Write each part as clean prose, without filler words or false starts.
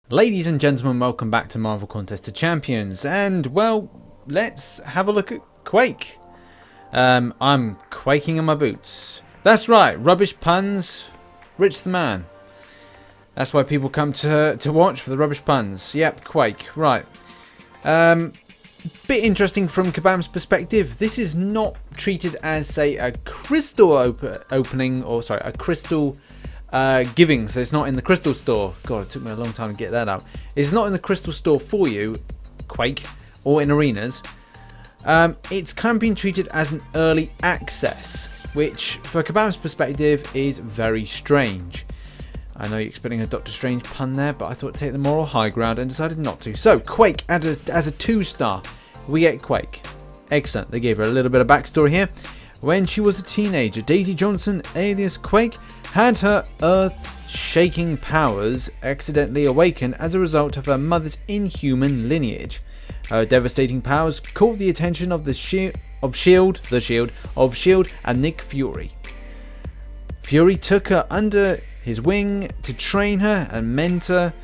Ladies and gentlemen, welcome back to Marvel Contest of Champions, and well, let's have a look at Quake. I'm quaking in my boots. That's right, rubbish puns, Rich the Man. That's why people come to watch, for the rubbish puns. Yep, Quake, right. Bit interesting from Kabam's perspective. This is not treated as, say, a crystal opening, or sorry, a crystal giving, so it's not in the crystal store. God, it took me a long time to get that out. It's not in the crystal store for you, Quake, or in arenas. It's kind of been treated as an early access, which for Kabam's perspective is very strange. I know you're expecting a Doctor Strange pun there, but I thought to take the moral high ground and decided not to. So Quake as a 2-star, we get Quake. Excellent. They gave her a little bit of backstory here. When she was a teenager, Daisy Johnson, alias Quake, had her earth-shaking powers accidentally awakened as a result of her mother's inhuman lineage. Her devastating powers caught the attention of Shield and Nick Fury. Fury took her under his wing to train her and mentor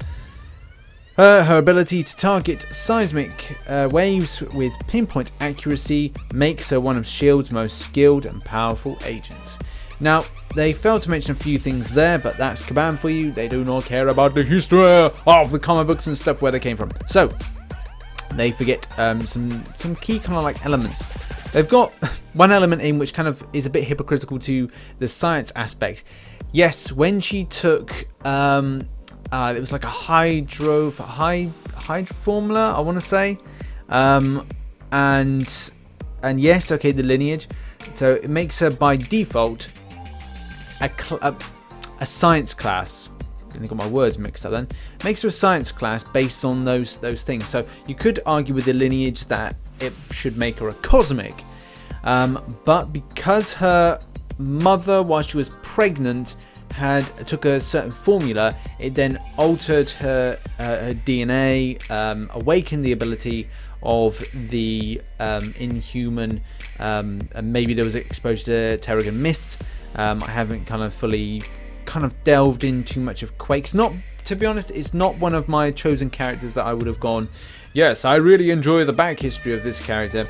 her. Her ability to target seismic waves with pinpoint accuracy makes her one of S.H.I.E.L.D's most skilled and powerful agents. Now, they failed to mention a few things there, but that's Kabam for you. They do not care about the history of the comic books and stuff, where they came from. So, they forget some key kind of like elements. They've got one element in which kind of is a bit hypocritical to the science aspect. Yes, when she took, it was like a hydro formula, I want to say, and yes, okay, the lineage. So it makes her by default a science class. I got my words mixed up then. Makes her a science class based on those things. So you could argue with the lineage that it should make her a cosmic, but because her mother, while she was pregnant, took a certain formula, it then altered her DNA, awakened the ability of the inhuman, and maybe there was exposure to Terrigen Mists. I haven't kind of fully delved in too much of Quake. To be honest, it's not one of my chosen characters that I would have gone, yes, I really enjoy the back history of this character,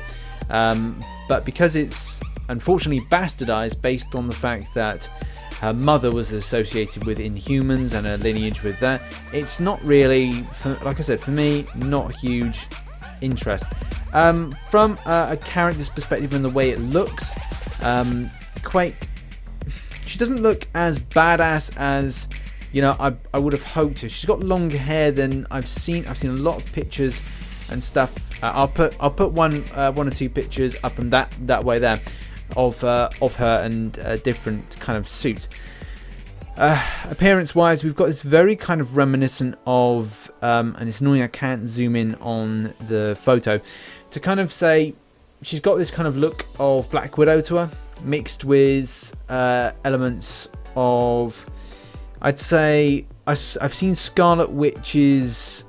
but because it's unfortunately bastardized based on the fact that her mother was associated with Inhumans and her lineage with that, it's not really, like I said, for me, not huge interest. From a character's perspective and the way it looks, Quake, she doesn't look as badass as, you know, I would have hoped to. She's got longer hair than I've seen. I've seen a lot of pictures and stuff. I'll put one or two pictures up and that way there of her and different kind of suits. Appearance wise, we've got this very kind of reminiscent of, and it's annoying I can't zoom in on the photo to kind of say she's got this kind of look of Black Widow to her, mixed with elements of, I'd say, I've seen Scarlet Witch's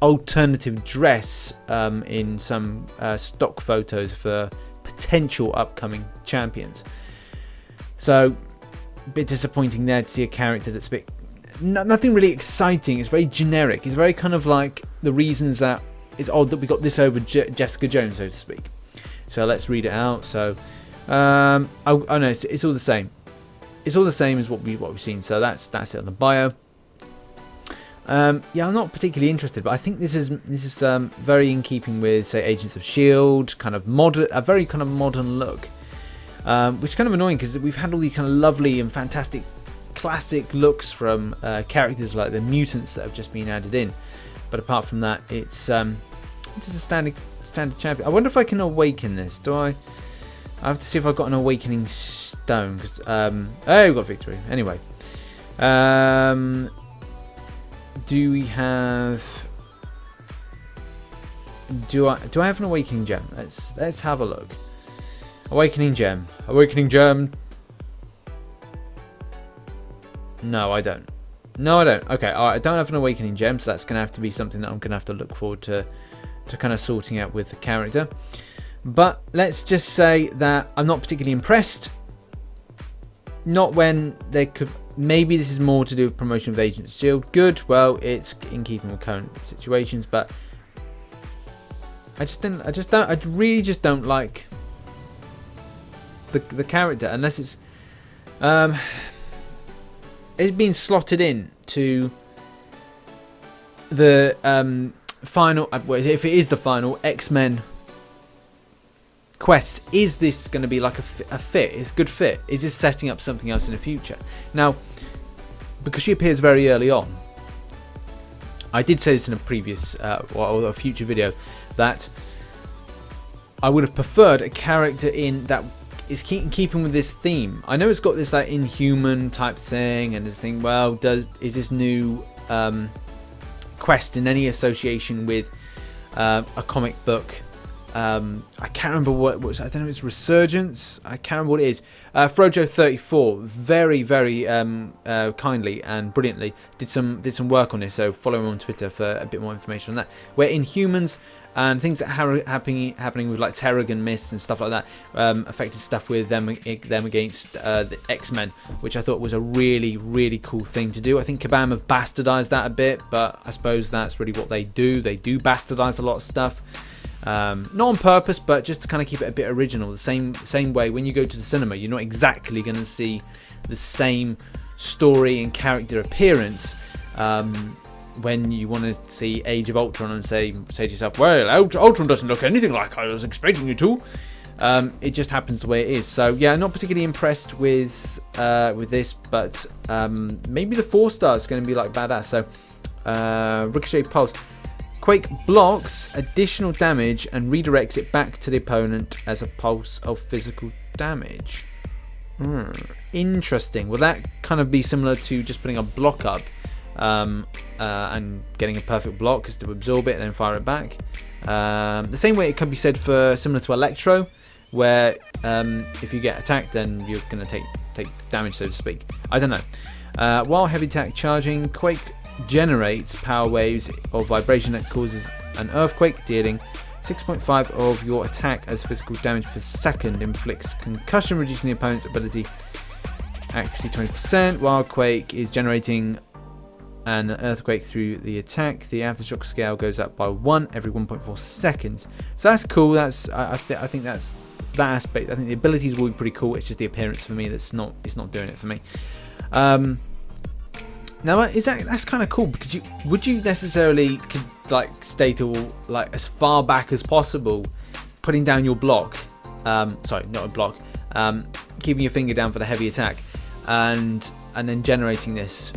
alternative dress in some stock photos for potential upcoming champions. So a bit disappointing there to see a character that's a bit nothing really exciting. It's very generic. It's very kind of like the reasons that it's odd that we got this over Jessica Jones, so to speak. So let's read it out. So oh no, it's all the same. It's all the same as what we've seen. So that's it on the bio. Yeah, I'm not particularly interested, but I think this is very in keeping with, say, Agents of S.H.I.E.L.D., kind of modern, a very kind of modern look, which is kind of annoying because we've had all these kind of lovely and fantastic classic looks from characters like the mutants that have just been added in. But apart from that, it's just a standard champion. I wonder if I can awaken this. Do I? I have to see if I've got an awakening stone. Because oh, we've got victory. Anyway. Do we have? Do I have an awakening gem? Let's have a look. Awakening gem. Awakening gem. No, I don't. No, I don't. Okay, all right, I don't have an awakening gem, so that's gonna have to be something that I'm gonna have to look forward to kind of sorting out with the character. But let's just say that I'm not particularly impressed. not when they could. Maybe this is more to do with promotion of Agent's Shield. Good, well, it's in keeping with current situations, but I really just don't like the character unless it's being slotted in to the final. If it is the final X-Men quest, is this going to be like a fit? Is a good fit? Is this setting up something else in the future? Now, because she appears very early on, I did say this in a previous or a future video that I would have preferred a character in that is keeping with this theme. I know it's got this like Inhuman type thing, and this thing. Well, is this new quest in any association with a comic book? I can't remember what it was. I don't know if it's Resurgence. I can't remember what it is. Frojo34 very kindly and brilliantly did some work on this, so follow him on Twitter for a bit more information on that. Where Inhumans and things that are happening with like Terrigen Mist and stuff like that affected stuff with them against the X-Men, which I thought was a really cool thing to do. I think Kabam have bastardized that a bit, but I suppose that's really what they do. They do bastardize a lot of stuff. Not on purpose, but just to kind of keep it a bit original. The same way when you go to the cinema, you're not exactly going to see the same story and character appearance when you want to see Age of Ultron and say to yourself, well, Ultron doesn't look anything like I was expecting you to. It just happens the way it is. So yeah, not particularly impressed with this, but maybe the 4-star is going to be like badass. So Ricochet Pulse. Quake blocks additional damage and redirects it back to the opponent as a pulse of physical damage. Interesting. Will that kind of be similar to just putting a block up and getting a perfect block is to absorb it and then fire it back? The same way it could be said for similar to Electro, where if you get attacked, then you're going to take damage, so to speak. I don't know. While heavy attack charging, Quake generates power waves of vibration that causes an earthquake, dealing 6.5 of your attack as physical damage per second. Inflicts concussion, reducing the opponent's ability accuracy 20%. While Quake is generating an earthquake through the attack, the aftershock scale goes up by 1 every 1.4 seconds. So that's cool. I think that's that aspect. I think the abilities will be pretty cool. It's just the appearance for me it's not doing it for me. Now that's kind of cool, because would you necessarily like stay to like as far back as possible, putting down your block, sorry, not a block, keeping your finger down for the heavy attack, and then generating this.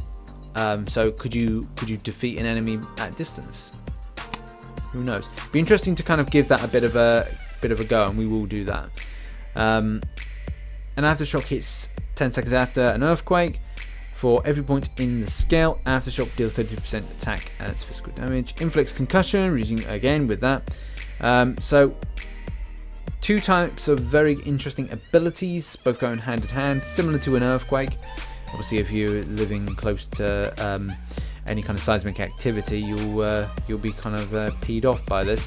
So could you defeat an enemy at distance? Who knows? Be interesting to kind of give that a bit of a go, and we will do that. An aftershock hits 10 seconds after an earthquake. For every point in the scale, aftershock deals 30% attack as physical damage. Inflicts concussion, reducing again with that. So 2 types of very interesting abilities, both going hand in hand, similar to an earthquake. Obviously, if you're living close to any kind of seismic activity, you'll be kind of peed off by this.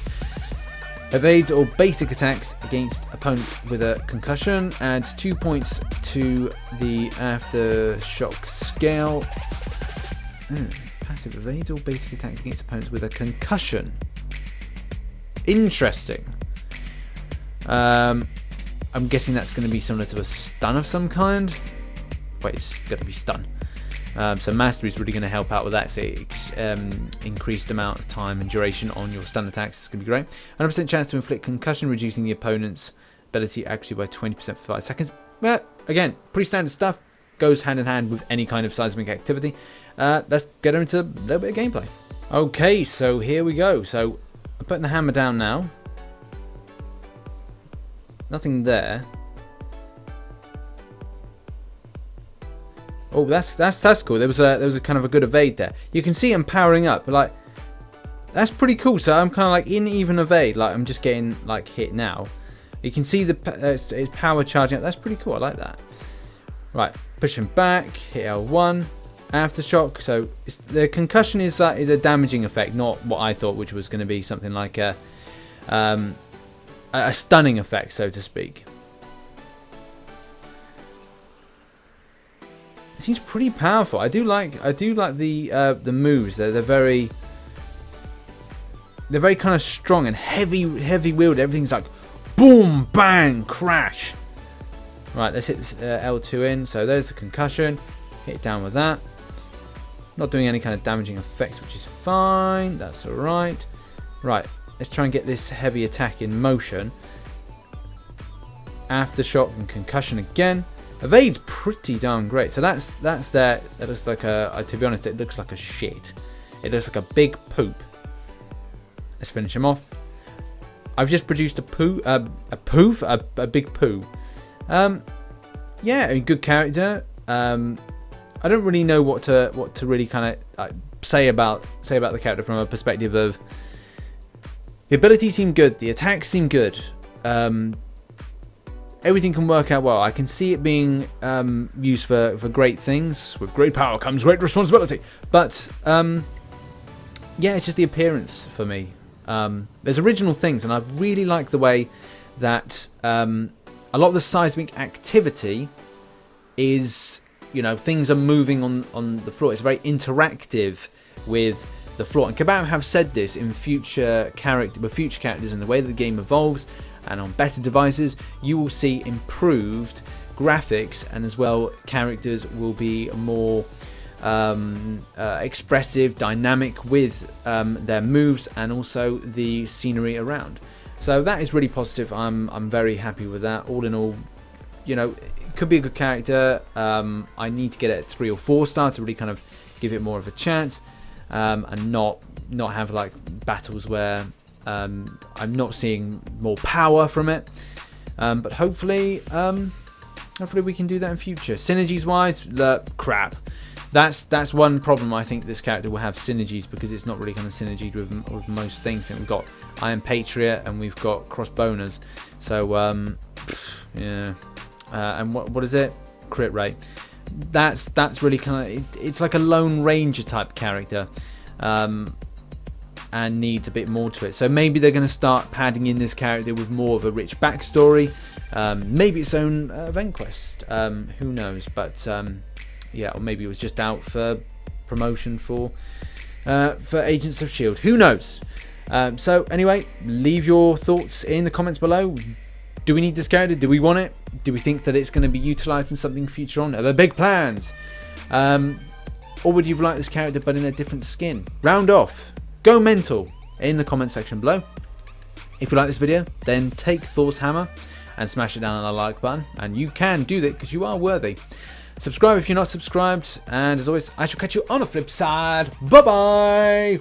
Evades all basic attacks against opponents with a concussion. Adds 2 points to the aftershock scale. Passive evades all basic attacks against opponents with a concussion. Interesting. I'm guessing that's going to be similar to a stun of some kind. Wait, it's going to be stun. So Mastery is really going to help out with that. So increased amount of time and duration on your stun attacks. It's going to be great. 100% chance to inflict concussion, reducing the opponent's ability accuracy by 20% for 5 seconds. But again, pretty standard stuff. Goes hand in hand with any kind of seismic activity. Let's get into a little bit of gameplay. Okay, so here we go. So I'm putting the hammer down now. Nothing there. Oh, that's cool. There was a kind of a good evade there. You can see I'm powering up, but like that's pretty cool. So I'm kind of like in even evade. Like I'm just getting like hit now. You can see it's power charging up. That's pretty cool. I like that. Right, pushing back, hit L1, aftershock. So the concussion is a damaging effect, not what I thought, which was going to be something like a stunning effect, so to speak. It seems pretty powerful. I do like the moves. They're very kind of strong and heavy wielded. Everything's like boom, bang, crash. Right, let's hit this, L2 in. So there's the concussion. Hit it down with that. Not doing any kind of damaging effects, which is fine. That's all right. Right, let's try and get this heavy attack in motion. Aftershock and concussion again. Evade's pretty darn great. So that's there. That looks like to be honest, it looks like a shit. It looks like a big poop. Let's finish him off. I've just produced a big poo. Yeah, a good character. I don't really know what to really kind of say about the character from a perspective of the abilities seem good, the attacks seem good. Everything can work out well. I can see it being used for great things. With great power comes great responsibility. But yeah, it's just the appearance for me. There's original things, and I really like the way that a lot of the seismic activity is, you know, things are moving on the floor. It's very interactive with the floor. And Kabam have said this in future characters, and the way that the game evolves, and on better devices, you will see improved graphics, and as well, characters will be more expressive, dynamic with their moves, and also the scenery around. So that is really positive. I'm very happy with that. All in all, you know, it could be a good character. I need to get it at 3 or 4 star to really kind of give it more of a chance, and not have like battles where I'm not seeing more power from it. But hopefully we can do that in future. Synergies wise, crap. That's one problem. I think this character will have synergies, because it's not really kind of synergied with most things. And we've got Iron Patriot and we've got Crossboners. So yeah, and what is it? Crit rate. That's really kind of, it's like a Lone Ranger type character, and needs a bit more to it. So maybe they're going to start padding in this character with more of a rich backstory, maybe its own event quest. Who knows? But yeah, or maybe it was just out for promotion for Agents of S.H.I.E.L.D. Who knows? So anyway, leave your thoughts in the comments below. Do we need this character? Do we want it? Do we think that it's going to be utilised in something future on? Are there big plans? Or would you like this character but in a different skin? Round off. Go mental in the comment section below. If you like this video, then take Thor's hammer and smash it down on the like button. And you can do that because you are worthy. Subscribe if you're not subscribed. And as always, I shall catch you on the flip side. Bye-bye.